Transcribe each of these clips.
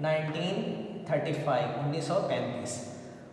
1935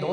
2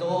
2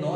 9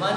1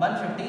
150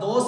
2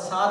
7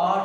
8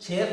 6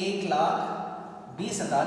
1,20,000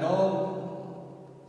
2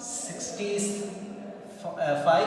65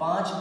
5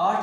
8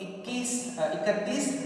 31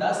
10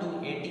280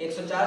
104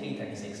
336.